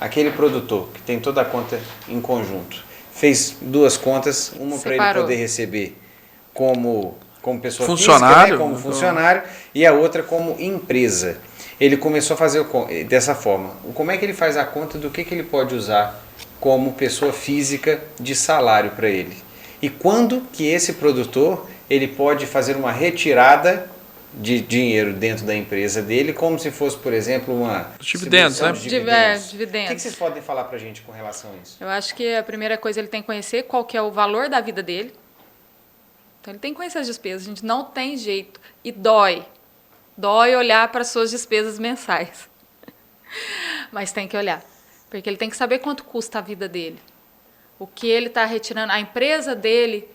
aquele produtor que tem toda a conta em conjunto, fez 2 contas, uma para ele poder receber como pessoa funcionário, física, né, como funcionário, e a outra como empresa. Ele começou a fazer dessa forma. Como é que ele faz a conta do que ele pode usar como pessoa física de salário para ele? E quando que esse produtor ele pode fazer uma retirada de dinheiro dentro da empresa dele, como se fosse, por exemplo, uma dividendos, né? Dividendos. Dividendos. O que vocês podem falar para a gente com relação a isso? Eu acho que a primeira coisa ele tem que conhecer qual que é o valor da vida dele. Então ele tem que conhecer as despesas. A gente não tem jeito. E dói. Dói olhar para as suas despesas mensais. Mas tem que olhar. Porque ele tem que saber quanto custa a vida dele. O que ele está retirando. A empresa dele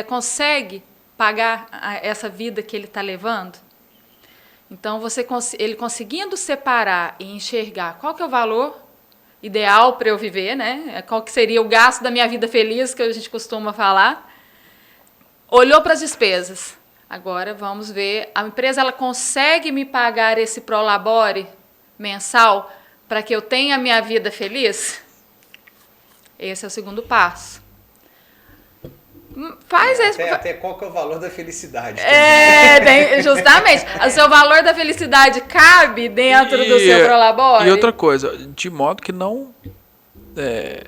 consegue pagar essa vida que ele está levando? Então, ele conseguindo separar e enxergar qual que é o valor ideal para eu viver, né? Qual que seria o gasto da minha vida feliz, que a gente costuma falar. Olhou para as despesas. Agora, vamos ver, a empresa ela consegue me pagar esse prolabore mensal para que eu tenha a minha vida feliz? Esse é o segundo passo. Até qual que é o valor da felicidade. Justamente. O seu valor da felicidade cabe dentro do seu prolabore? E outra coisa, de modo que não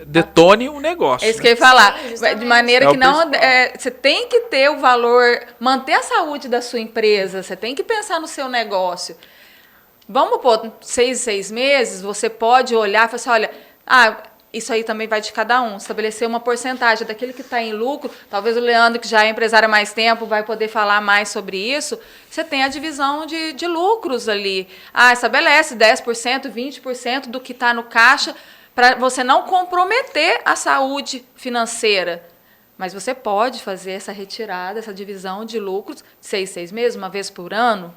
detone o negócio. É isso que eu ia falar. De maneira que não... você tem que ter o valor, manter a saúde da sua empresa, você tem que pensar no seu negócio. Vamos pôr 6 meses, você pode olhar e falar assim, isso aí também vai de cada um. Estabelecer uma porcentagem daquele que está em lucro. Talvez o Leandro, que já é empresário há mais tempo, vai poder falar mais sobre isso. Você tem a divisão de lucros ali. Estabelece 10%, 20% do que está no caixa para você não comprometer a saúde financeira. Mas você pode fazer essa retirada, essa divisão de lucros 6 meses, uma vez por ano.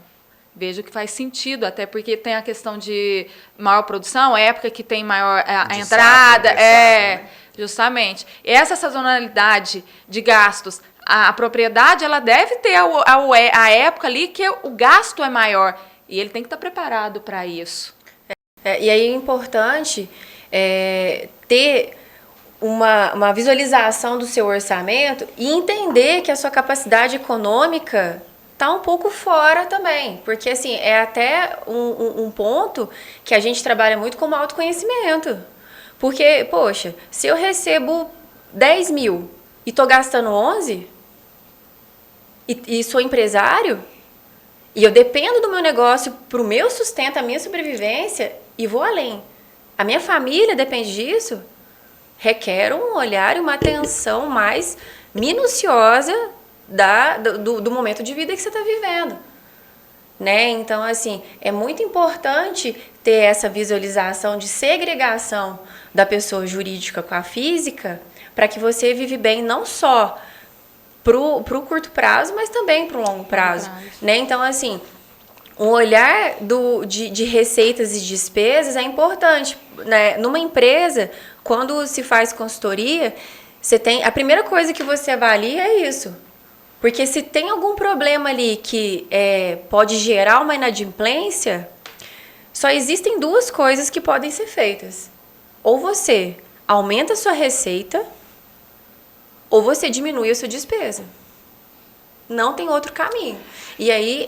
Vejo que faz sentido, até porque tem a questão de maior produção, época que tem maior a entrada, né? Justamente. Essa sazonalidade de gastos, a propriedade ela deve ter a época ali que o gasto é maior e ele tem que estar preparado para isso. E aí é importante ter uma visualização do seu orçamento e entender que a sua capacidade econômica está um pouco fora também, porque assim, é até um ponto que a gente trabalha muito como autoconhecimento. Porque, poxa, se eu recebo 10 mil e estou gastando 11, e sou empresário, e eu dependo do meu negócio para o meu sustento, a minha sobrevivência, e vou além. A minha família depende disso, requer um olhar e uma atenção mais minuciosa do momento de vida que você está vivendo, né? Então, assim, é muito importante ter essa visualização de segregação da pessoa jurídica com a física para que você vive bem não só pro curto prazo, mas também pro longo prazo, né? Então, assim, um olhar de receitas e despesas é importante, né? Numa empresa, quando se faz consultoria, a primeira coisa que você avalia é isso. Porque se tem algum problema ali que pode gerar uma inadimplência, só existem 2 coisas que podem ser feitas. Ou você aumenta a sua receita, ou você diminui a sua despesa. Não tem outro caminho. E aí,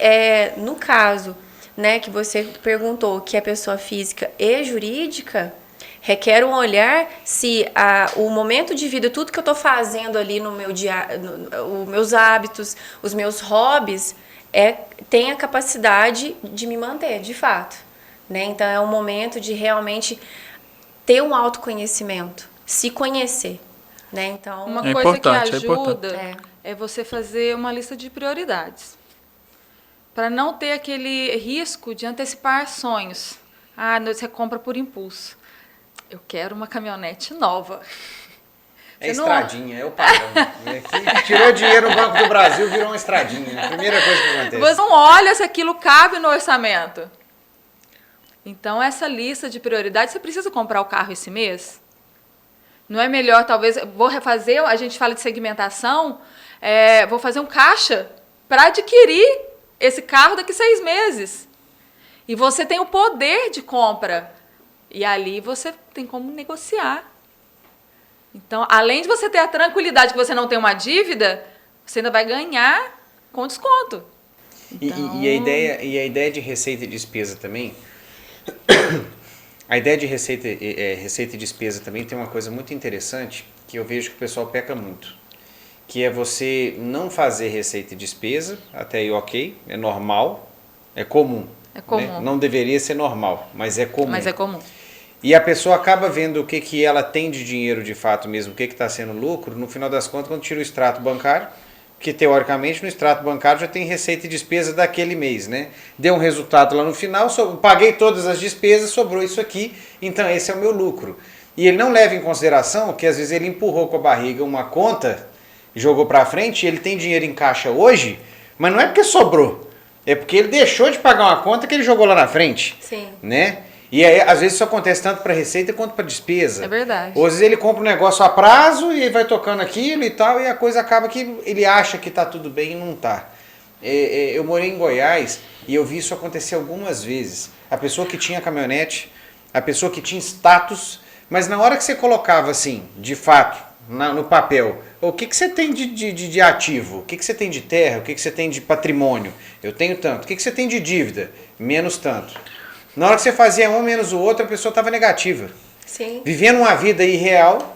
no caso, né, que você perguntou que é pessoa física e jurídica, requer um olhar se o momento de vida, tudo que eu estou fazendo ali no meu dia, os meus hábitos, os meus hobbies, tem a capacidade de me manter, de fato. Né? Então, é um momento de realmente ter um autoconhecimento, se conhecer. Né? Então, uma coisa que ajuda é você fazer uma lista de prioridades. Para não ter aquele risco de antecipar sonhos. Você compra por impulso. Eu quero uma caminhonete nova. Estradinha, é o padrão. Tirou dinheiro no Banco do Brasil, virou uma estradinha. A primeira coisa que acontece. Você não olha se aquilo cabe no orçamento. Então, essa lista de prioridades, você precisa comprar o carro esse mês? Não é melhor, talvez, vou refazer, a gente fala de segmentação, vou fazer um caixa para adquirir esse carro daqui a 6 meses. E você tem o poder de compra. E ali você tem como negociar. Então, além de você ter a tranquilidade que você não tem uma dívida, você ainda vai ganhar com desconto. Então... E a ideia de receita e despesa também, a ideia de receita e despesa também tem uma coisa muito interessante que eu vejo que o pessoal peca muito, que é você não fazer receita e despesa, até aí ok, é normal, é comum. É comum. Né? Não deveria ser normal, mas é comum. Mas é comum. E a pessoa acaba vendo o que ela tem de dinheiro de fato mesmo, o que está sendo lucro, no final das contas, quando tira o extrato bancário, que teoricamente no extrato bancário já tem receita e despesa daquele mês, né? Deu um resultado lá no final, paguei todas as despesas, sobrou isso aqui, então esse é o meu lucro. E ele não leva em consideração que às vezes ele empurrou com a barriga uma conta, jogou para frente, e ele tem dinheiro em caixa hoje, mas não é porque sobrou, é porque ele deixou de pagar uma conta que ele jogou lá na frente. Sim. Né? E aí, às vezes isso acontece tanto para receita quanto para despesa. É verdade. Ou às vezes ele compra um negócio a prazo e vai tocando aquilo e tal, e a coisa acaba que ele acha que está tudo bem e não está. Eu morei em Goiás e eu vi isso acontecer algumas vezes. A pessoa que tinha caminhonete, a pessoa que tinha status, mas na hora que você colocava assim, de fato, no papel, o que você tem de ativo? O que você tem de terra? O que você tem de patrimônio? Eu tenho tanto. O que você tem de dívida? Menos tanto. Na hora que você fazia um menos o outro, a pessoa estava negativa. Sim. Vivendo uma vida irreal,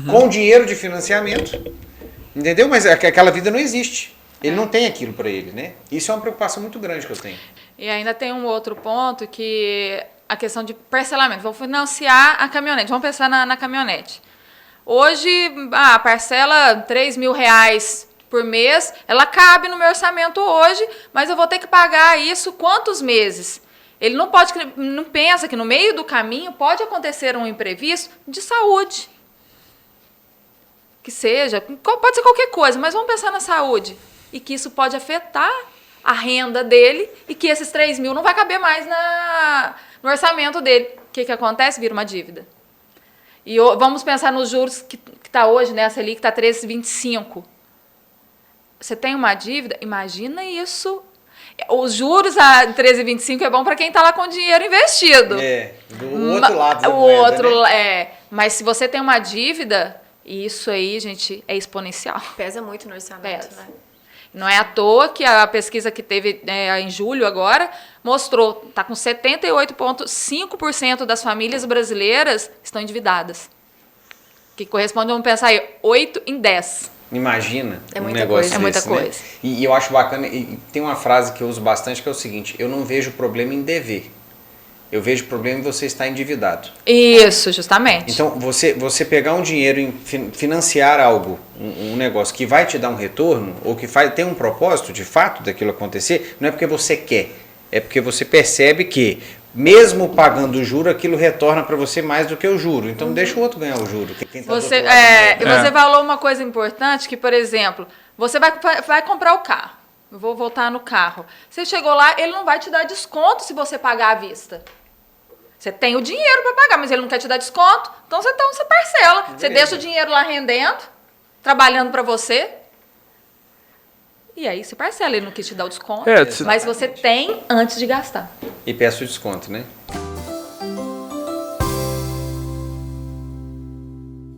com dinheiro de financiamento. Entendeu? Mas aquela vida não existe. Ele não tem aquilo para ele, né? Isso é uma preocupação muito grande que eu tenho. E ainda tem um outro ponto que a questão de parcelamento. Vou financiar a caminhonete. Vamos pensar na caminhonete. Hoje, a parcela R$3.000 por mês, ela cabe no meu orçamento hoje, mas eu vou ter que pagar isso quantos meses? Ele não pensa que no meio do caminho pode acontecer um imprevisto de saúde. Que seja, pode ser qualquer coisa, mas vamos pensar na saúde. E que isso pode afetar a renda dele e que esses 3 mil não vai caber mais no orçamento dele. O que acontece? Vira uma dívida. E vamos pensar nos juros que está hoje, né? A Selic está 13,25. Você tem uma dívida, imagina isso. Os juros a 13,25 é bom para quem está lá com dinheiro investido. Do outro lado da o moeda, outro, né? Mas se você tem uma dívida, isso aí, gente, é exponencial. Pesa muito no orçamento, Pesa. né? Não é à toa que a pesquisa que teve em julho agora mostrou, está com 78,5% das famílias brasileiras estão endividadas. Que corresponde, vamos pensar aí, 8 em 10. Imagina É um muita negócio coisa. É muita desse, né? coisa. E eu acho bacana, e tem uma frase que eu uso bastante que é o seguinte: eu não vejo problema em dever, eu vejo problema em você estar endividado. Isso, justamente. Então, você pegar um dinheiro em financiar algo, um negócio que vai te dar um retorno, ou que tem um propósito de fato daquilo acontecer, não é porque você quer, é porque você percebe que, mesmo pagando o juro, aquilo retorna para você mais do que o juro. Então, deixa o outro ganhar o juro. Quem tá do Você, outro lado do dinheiro. você falou uma coisa importante, que, por exemplo, você vai comprar o carro. Eu vou voltar no carro. Você chegou lá, ele não vai te dar desconto se você pagar à vista. Você tem o dinheiro para pagar, mas ele não quer te dar desconto, então você parcela. Você deixa o dinheiro lá rendendo, trabalhando para você, e aí você parcela. Ele não quis te dar o desconto, mas você tem antes de gastar. E peço desconto, né?